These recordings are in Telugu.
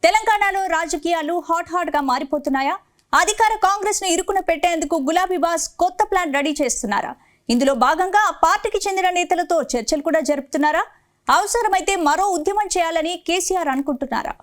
తెలంగాణలో రాజకీయాలు హాట్ గా మారిపోతున్నాయా? అధికార కాంగ్రెస్ ను ఇరుకున పెట్టేందుకు గులాబీ బాస్ కొత్త ప్లాన్ రెడీ చేస్తున్నారా? ఇందులో భాగంగా ఆ పార్టీకి చెందిన నేతలతో చర్చలు కూడా జరుపుతున్నారా? అవసరమైతే మరో ఉద్యమం చేయాలని కేసీఆర్ అనుకుంటున్నారా?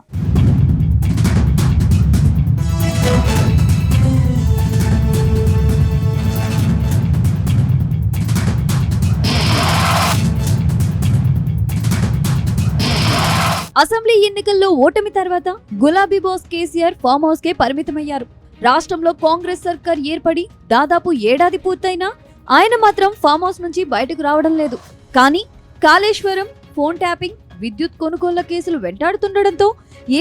అసెంబ్లీ ఎన్నికల్లో ఓటమి తర్వాత గులాబీ బాస్ కేసీఆర్ ఫామ్ హౌస్ కే పరిమితమయ్యారు. రాష్ట్రంలో కాంగ్రెస్ సర్కార్ ఏర్పడి దాదాపు ఏడాది పూర్తయినా ఆయన మాత్రం ఫామ్ హౌస్ నుంచి బయటకు రావడం లేదు. కానీ కాళేశ్వరం, ఫోన్ ట్యాపింగ్, విద్యుత్ కొనుగోళ్ల కేసులు వెంటాడుతుండటంతో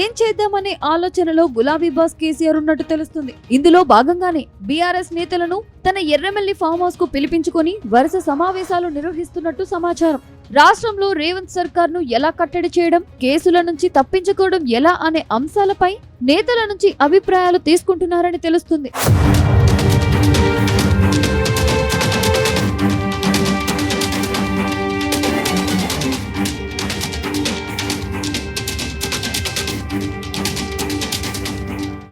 ఏం చేద్దామనే ఆలోచనలో గులాబీ బాస్ కేసీఆర్ ఉన్నట్టు తెలుస్తుంది. ఇందులో భాగంగానే బీఆర్ఎస్ నేతలను తన ఎర్రమెల్లి ఫామ్ హౌస్ కు పిలిపించుకొని వరుస సమావేశాలు నిర్వహిస్తున్నట్టు సమాచారం. రాష్ట్రంలో రేవంత్ సర్కార్ ను ఎలా కట్టడి చేయడం, కేసుల నుంచి తప్పించుకోవడం ఎలా అనే అంశాలపై నేతల నుంచి అభిప్రాయాలు తీసుకుంటున్నారని తెలుస్తుంది.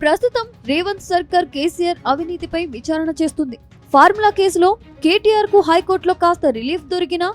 ప్రస్తుతం రేవంత్ సర్కార్ కేసీఆర్ అవినీతిపై విచారణ చేస్తుంది. ఫార్ములా కేసులో కేటీఆర్ కు హైకోర్టులో కాస్త రిలీఫ్ దొరికినా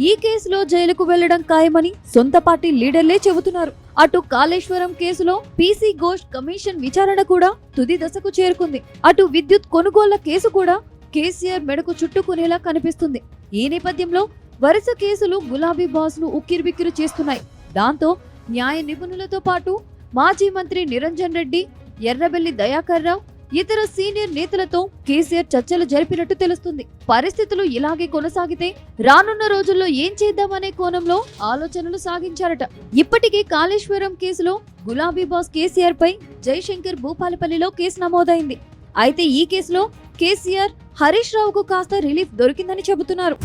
ఈ కేసులో జైలుకు వెళ్లడం ఖాయమని సొంత పార్టీ లీడర్లే చెబుతున్నారు. అటు కాళేశ్వరం కేసులో పీసీ ఘోష్ కమిషన్ విచారణ కూడా తుది దశకు చేరుకుంది. అటు విద్యుత్ కొనుగోళ్ల కేసు కూడా కేసీఆర్ మెడకు చుట్టుకునేలా కనిపిస్తుంది. ఈ నేపథ్యంలో వరుస కేసులు గులాబీ బాస్ ను ఉక్కిరిబిక్కిరి చేస్తున్నాయి. దాంతో న్యాయ నిపుణులతో పాటు మాజీ మంత్రి నిరంజన్ రెడ్డి, ఎర్రబెల్లి దయాకర్ రావు, ఇతర సీనియర్ నేతలతో కేసీఆర్ చర్చలు జరిపినట్టు తెలుస్తుంది. పరిస్థితులు ఇలాగే కొనసాగితే రానున్న రోజుల్లో ఏం చేద్దామనే కోణంలో ఆలోచనలు సాగించారట. ఇప్పటికే కాళేశ్వరం కేసులో గులాబీ బాస్ కేసీఆర్ పై జయశంకర్ భూపాలపల్లిలో కేసు నమోదైంది. అయితే ఈ కేసులో కేసీఆర్ హరీష్ రావుకు కాస్త రిలీఫ్ దొరికిందని చెబుతున్నారు.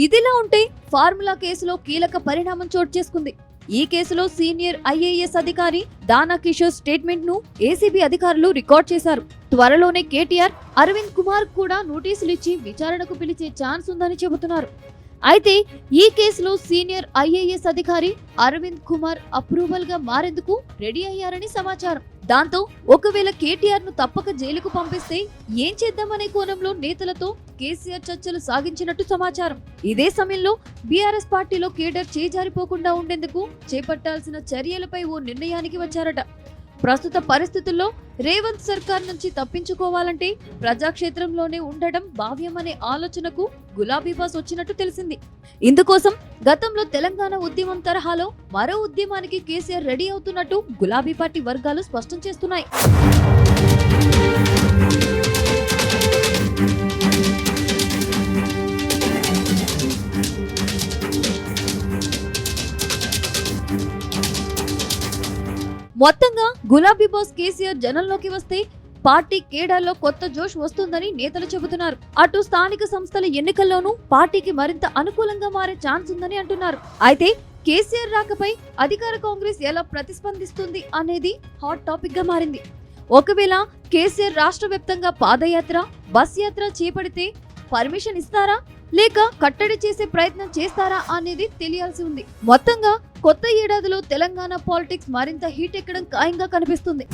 ఇదిలా ఉంటే ఫార్ములా కేసులో కీలక పరిణామం చోటు చేసుకుంది. ఈ కేసులో సీనియర్ ఐఏఎస్ అధికారి దానా కిషోర్ స్టేట్మెంట్ ను ఏసీబీ అధికారులు రికార్డ్ చేశారు. త్వరలోనే కేటీఆర్, అరవింద్ కుమార్ కూడా నోటీసులు ఇచ్చి విచారణకు పిలిచే ఛాన్స్ ఉందని చెబుతున్నారు. అయితే ఈ కేసులో సీనియర్ ఐఏఎస్ అధికారి అరవింద్ కుమార్ అప్రూవల్ గా మారేందుకు రెడీ అయ్యారని సమాచారం. దాంతో ఒకవేళ కేటీఆర్ ను తప్పక జైలుకు పంపిస్తే ఏం చేద్దామనే కోణంలో నేతలతో కేసీఆర్ చర్చలు సాగించినట్టు సమాచారం. ఇదే సమయంలో బీఆర్ఎస్ పార్టీలో కేడర్ చేజారిపోకుండా ఉండేందుకు చేపట్టాల్సిన చర్యలపై ఓ నిర్ణయానికి వచ్చారట. ప్రస్తుత పరిస్థితుల్లో రేవంత్ సర్కార్ నుంచి తప్పించుకోవాలంటే ప్రజాక్షేత్రంలోనే ఉండడం భావ్యమనే ఆలోచనకు గులాబీ బాస్ వచ్చినట్టు తెలిసింది. ఇందుకోసం గతంలో తెలంగాణ ఉద్యమం తరహాలో మరో ఉద్యమానికి కేసీఆర్ రెడీ అవుతున్నట్టు గులాబీ పార్టీ వర్గాలు స్పష్టం చేస్తున్నాయి. మొత్తంగా గులాబీ బాస్ కేసీఆర్ జనంలోకి వస్తే పార్టీ కేడర్లో కొత్త జోష్ వస్తుందని నేతలు చెబుతున్నారు. అటు స్థానిక సంస్థల ఎన్నికల్లోనూ పార్టీకి మరింత అనుకూలంగా మారే ఛాన్స్ ఉందని అంటున్నారు. అయితే కేసీఆర్ రాకపై అధికార కాంగ్రెస్ ఎలా ప్రతిస్పందిస్తుంది అనేది హాట్ టాపిక్ గా మారింది. ఒకవేళ కేసీఆర్ రాష్ట్ర వ్యాప్తంగా పాదయాత్ర, బస్ యాత్ర చేపడితే పర్మిషన్ ఇస్తారా లేక కట్టడి చేసే ప్రయత్నం చేస్తారా అనేది తెలియాల్సి ఉంది. మొత్తంగా కొత్త ఏడాదిలో తెలంగాణ పాలిటిక్స్ మరింత హీట్ ఎక్కడం ఖాయంగా కనిపిస్తుంది.